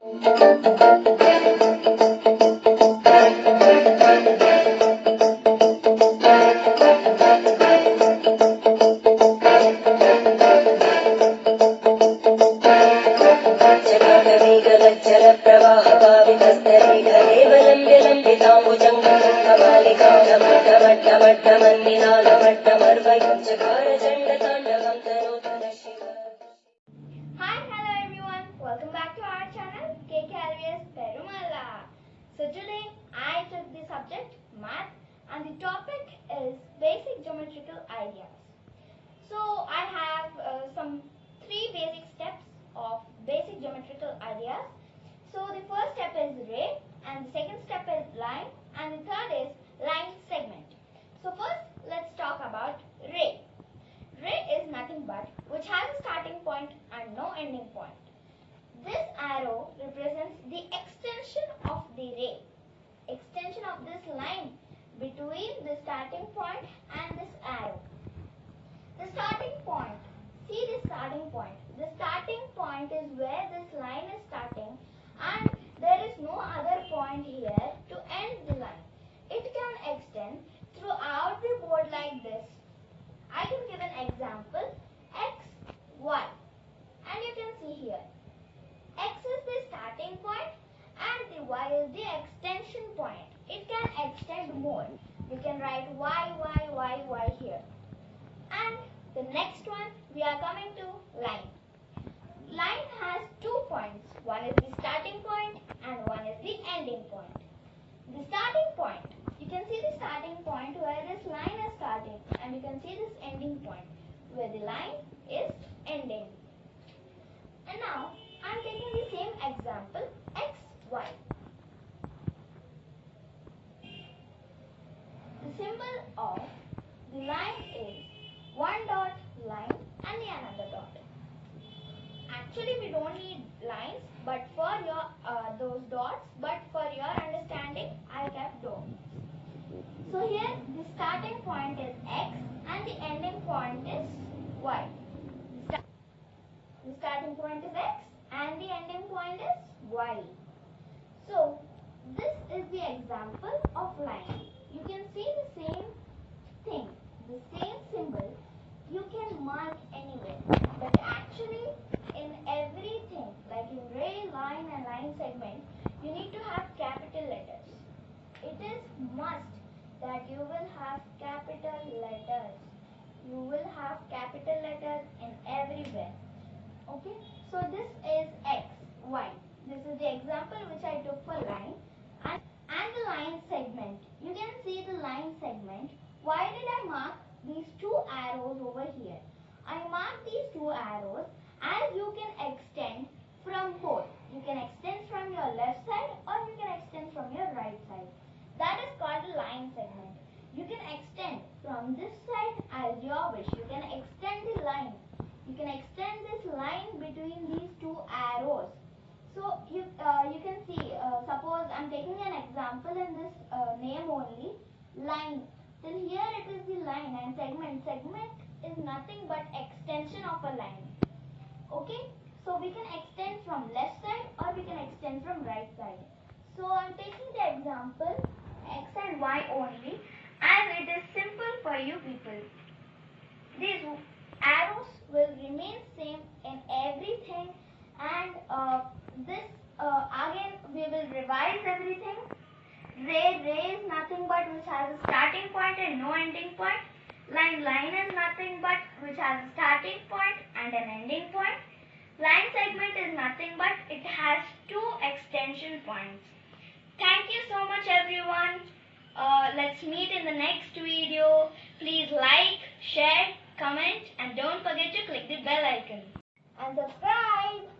Hello everyone. Welcome back to our channel KKLVS Perumala. So today I took the subject math and the topic is basic geometrical ideas. So I have some three basic steps of basic geometrical ideas. So the first step is ray, and the second step is line, and the third is line segment. So first let's talk about ray. Ray is nothing but which has a starting point and no ending point. This arrow represents the extension of the ray. Extension of this line between the starting point and this arrow. The starting point. See the starting point. The starting point is where this line is starting and there is no other point here to end the line. It can extend throughout the board like this. I can give an example, X, Y, and you can see here, X is the starting point and the Y is the extension point. It can extend more. We can write Y, Y, Y, Y here. And the next one, we are coming to line. Line has 2 points. One is the starting point and one is the ending point. The starting point, you can see the starting point where this line is starting, and you can see this ending point where the line is ending. And now I am taking the same example, X, Y. The symbol of the line is one dot line and the another dot. Actually we don't need lines but for your those dots, but for your understanding I kept dots. So here the starting point is X and the ending point is Y. The starting point is X and the ending point is Y. So this is the example of line. You can see the same thing, the same symbol you can mark anywhere, but actually in everything like in ray, line and line segment you need to have capital letters. It is must that you will have capital letters. You will have capital letters in everywhere. Okay, so this is X, Y. This is the example which I took for line and the line segment. You can see the line segment. Why did I mark these two arrows over here? I marked these two arrows as you can extend from both. You can extend from your left side or you can extend from your right side. That is called a line segment. You can extend from this side as your wish. You can extend the line. You can extend this line between these two arrows. So you can see, suppose I am taking an example in this name only, line. Till here it is the line, and segment. Segment is nothing but extension of a line. Okay, so we can extend from left side or we can extend from right side. So I am taking the example X and Y only as it is simple for you people. These arrows will remain same in everything, and this again we will revise everything. Ray is nothing but which has a starting point and no ending point. Line is nothing but which has a starting point and an ending point. Line segment is nothing but it has two extension points. Thank you so much everyone. Let's meet in the next video. Please like, share, comment and don't forget to click the bell icon. And subscribe.